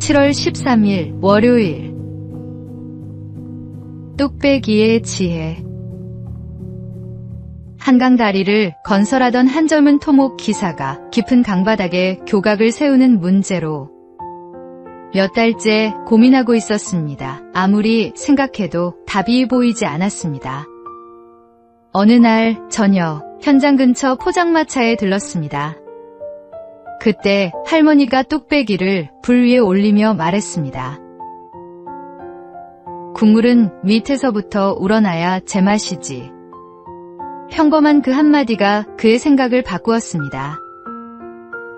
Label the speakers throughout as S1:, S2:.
S1: 7월 13일 월요일. 뚝배기의 지혜. 한강 다리를 건설하던 한 젊은 토목 기사가 깊은 강바닥에 교각을 세우는 문제로 몇 달째 고민하고 있었습니다. 아무리 생각해도 답이 보이지 않았습니다. 어느 날 저녁, 현장 근처 포장마차에 들렀습니다. 그때 할머니가 뚝배기를 불 위에 올리며 말했습니다. 국물은 밑에서부터 우러나야 제맛이지. 평범한 그 한마디가 그의 생각을 바꾸었습니다.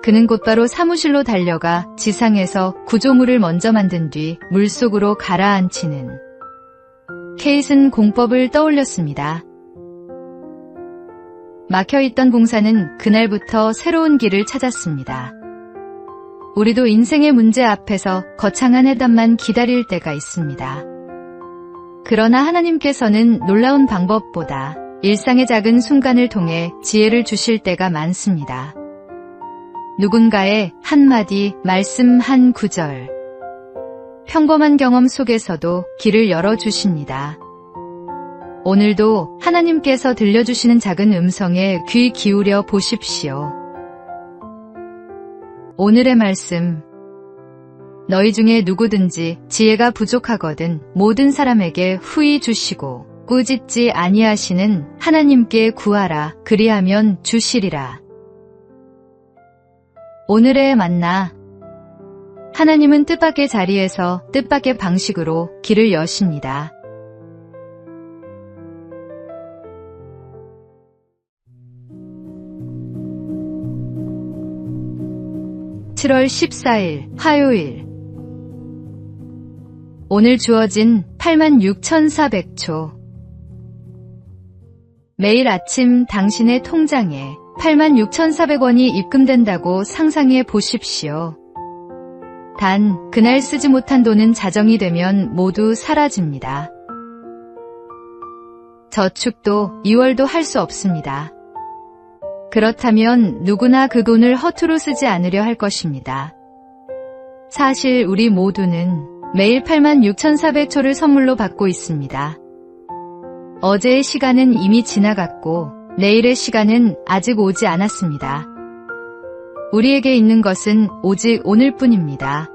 S1: 그는 곧바로 사무실로 달려가 지상에서 구조물을 먼저 만든 뒤 물속으로 가라앉히는 케이슨 공법을 떠올렸습니다. 막혀있던 봉사는 그날부터 새로운 길을 찾았습니다. 우리도 인생의 문제 앞에서 거창한 해답만 기다릴 때가 있습니다. 그러나 하나님께서는 놀라운 방법보다 일상의 작은 순간을 통해 지혜를 주실 때가 많습니다. 누군가의 한마디, 말씀 한 구절, 평범한 경험 속에서도 길을 열어주십니다. 오늘도 하나님께서 들려주시는 작은 음성에 귀 기울여 보십시오. 오늘의 말씀. 너희 중에 누구든지 지혜가 부족하거든 모든 사람에게 후히 주시고 꾸짖지 아니하시는 하나님께 구하라. 그리하면 주시리라. 오늘의 만나. 하나님은 뜻밖의 자리에서 뜻밖의 방식으로 길을 여십니다. (7월 14일) 화요일. 오늘 주어진 86,400초. 매일 아침 당신의 통장에 86,400원이 입금된다고 상상해 보십시오. 단, 그날 쓰지 못한 돈은 자정이 되면 모두 사라집니다. 저축도 2월도 할 수 없습니다. 그렇다면 누구나 그 돈을 허투루 쓰지 않으려 할 것입니다. 사실 우리 모두는 매일 86,400초를 선물로 받고 있습니다. 어제의 시간은 이미 지나갔고 내일의 시간은 아직 오지 않았습니다. 우리에게 있는 것은 오직 오늘뿐입니다.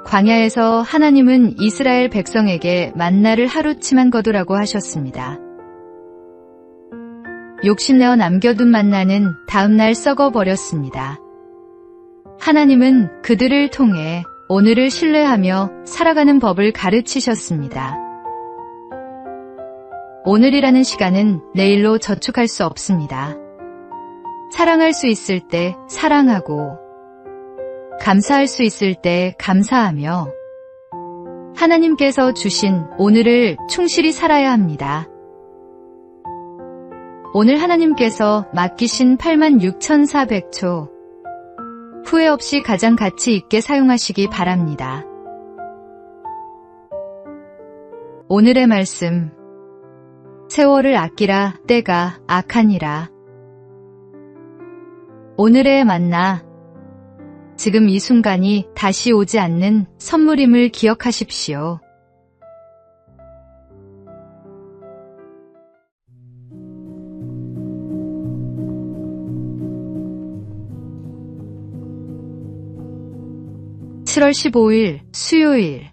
S1: 광야에서 하나님은 이스라엘 백성에게 만나를 하루치만 거두라고 하셨습니다. 욕심내어 남겨둔 만나는 다음날 썩어버렸습니다. 하나님은 그들을 통해 오늘을 신뢰하며 살아가는 법을 가르치셨습니다. 오늘이라는 시간은 내일로 저축할 수 없습니다. 사랑할 수 있을 때 사랑하고 감사할 수 있을 때 감사하며 하나님께서 주신 오늘을 충실히 살아야 합니다. 오늘 하나님께서 맡기신 86,400초 후회 없이 가장 가치 있게 사용하시기 바랍니다. 오늘의 말씀. 세월을 아끼라. 때가 악하니라. 오늘의 만나. 지금 이 순간이 다시 오지 않는 선물임을 기억하십시오. (7월 15일) 수요일.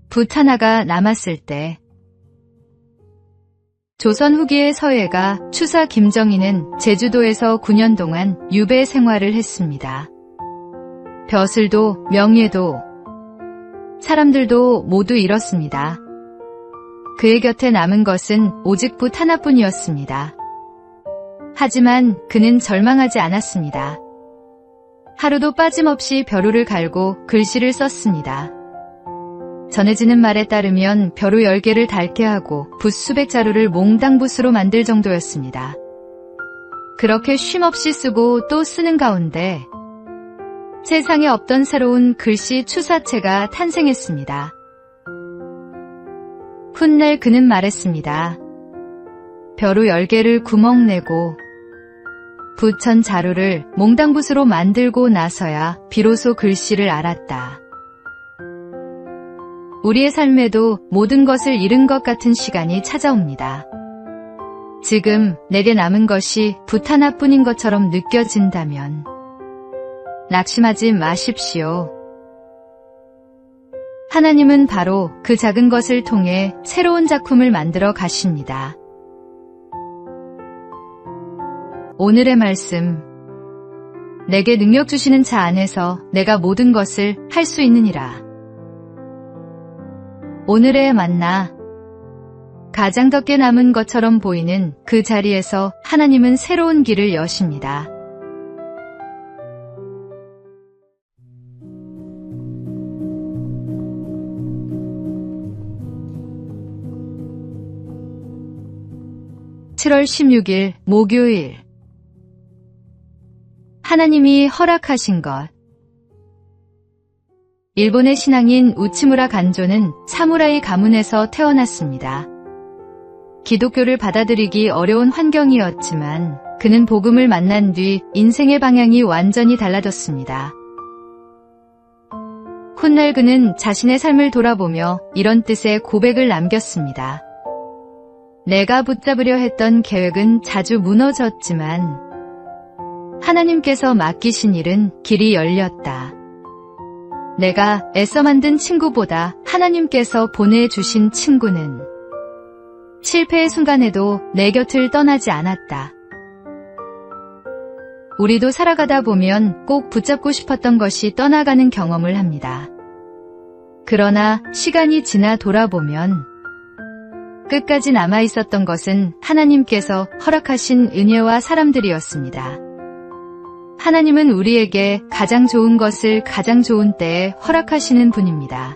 S1: 붓 하나가 남았을 때. 조선 후기의 서예가 추사 김정희는 제주도에서 9년 동안 유배 생활을 했습니다. 벼슬도 명예도 사람들도 모두 잃었습니다. 그의 곁에 남은 것은 오직 붓 하나뿐이었습니다. 하지만 그는 절망하지 않았습니다. 하루도 빠짐없이 벼루를 갈고 글씨를 썼습니다. 전해지는 말에 따르면 벼루 10개를 닳게 하고 붓 수백 자루를 몽당붓으로 만들 정도였습니다. 그렇게 쉼없이 쓰고 또 쓰는 가운데 세상에 없던 새로운 글씨 추사체가 탄생했습니다. 훗날 그는 말했습니다. 벼루 10개를 구멍내고 부천 자루를 몽당붓으로 만들고 나서야 비로소 글씨를 알았다. 우리의 삶에도 모든 것을 잃은 것 같은 시간이 찾아옵니다. 지금 내게 남은 것이 붓 하나뿐인 것처럼 느껴진다면 낙심하지 마십시오. 하나님은 바로 그 작은 것을 통해 새로운 작품을 만들어 가십니다. 오늘의 말씀. 내게 능력 주시는 자 안에서 내가 모든 것을 할 수 있느니라. 오늘의 만나. 가장 적게 남은 것처럼 보이는 그 자리에서 하나님은 새로운 길을 여십니다. (7월 16일) 목요일. 하나님이 허락하신 것. 일본의 신앙인 우치무라 간조는 사무라이 가문에서 태어났습니다. 기독교를 받아들이기 어려운 환경이었지만 그는 복음을 만난 뒤 인생의 방향이 완전히 달라졌습니다. 훗날 그는 자신의 삶을 돌아보며 이런 뜻의 고백을 남겼습니다. 내가 붙잡으려 했던 계획은 자주 무너졌지만 하나님께서 맡기신 일은 길이 열렸다. 내가 애써 만든 친구보다 하나님께서 보내주신 친구는 실패의 순간에도 내 곁을 떠나지 않았다. 우리도 살아가다 보면 꼭 붙잡고 싶었던 것이 떠나가는 경험을 합니다. 그러나 시간이 지나 돌아보면 끝까지 남아있었던 것은 하나님께서 허락하신 은혜와 사람들이었습니다. 하나님은 우리에게 가장 좋은 것을 가장 좋은 때에 허락하시는 분입니다.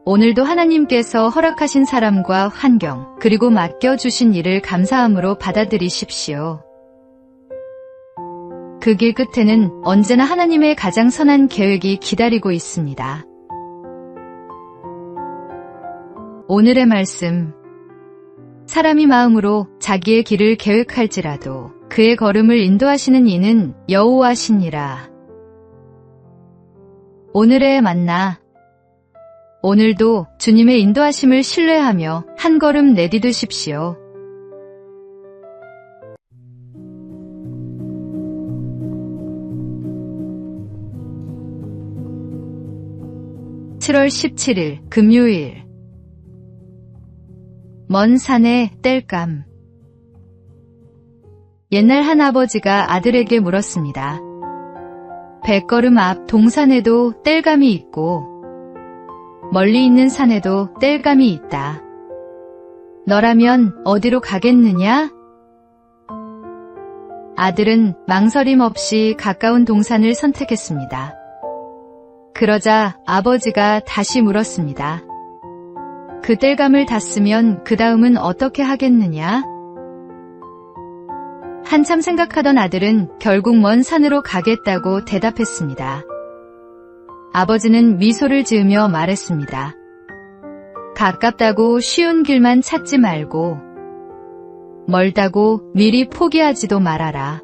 S1: 오늘도 하나님께서 허락하신 사람과 환경, 그리고 맡겨주신 일을 감사함으로 받아들이십시오. 그 길 끝에는 언제나 하나님의 가장 선한 계획이 기다리고 있습니다. 오늘의 말씀. 사람이 마음으로 자기의 길을 계획할지라도 그의 걸음을 인도하시는 이는 여호와시니라. 오늘의 만나. 오늘도 주님의 인도하심을 신뢰하며 한 걸음 내디디십시오. (7월 17일) 금요일. 먼 산의 땔감. 옛날 한 아버지가 아들에게 물었습니다. 100걸음 앞 동산에도 땔감이 있고 멀리 있는 산에도 땔감이 있다. 너라면 어디로 가겠느냐? 아들은 망설임 없이 가까운 동산을 선택했습니다. 그러자 아버지가 다시 물었습니다. 그 땔감을 땄으면 그 다음은 어떻게 하겠느냐? 한참 생각하던 아들은 결국 먼 산으로 가겠다고 대답했습니다. 아버지는 미소를 지으며 말했습니다. 가깝다고 쉬운 길만 찾지 말고 멀다고 미리 포기하지도 말아라.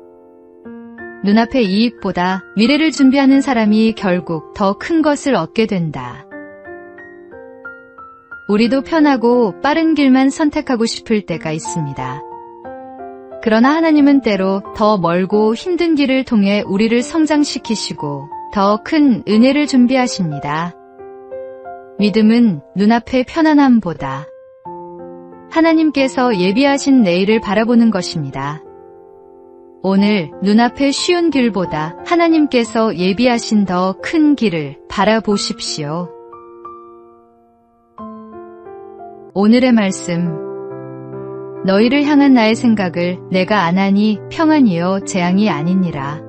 S1: 눈앞의 이익보다 미래를 준비하는 사람이 결국 더 큰 것을 얻게 된다. 우리도 편하고 빠른 길만 선택하고 싶을 때가 있습니다. 그러나 하나님은 때로 더 멀고 힘든 길을 통해 우리를 성장시키시고 더 큰 은혜를 준비하십니다. 믿음은 눈앞의 편안함보다 하나님께서 예비하신 내일을 바라보는 것입니다. 오늘 눈앞의 쉬운 길보다 하나님께서 예비하신 더 큰 길을 바라보십시오. 오늘의 말씀. 너희를 향한 나의 생각을 내가 아나니 평안이요 재앙이 아니니라.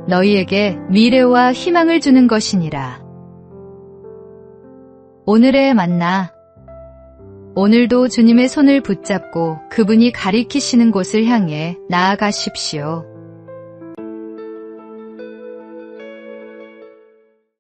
S1: 너희에게 미래와 희망을 주는 것이니라. 오늘의 만나. 오늘도 주님의 손을 붙잡고 그분이 가리키시는 곳을 향해 나아가십시오.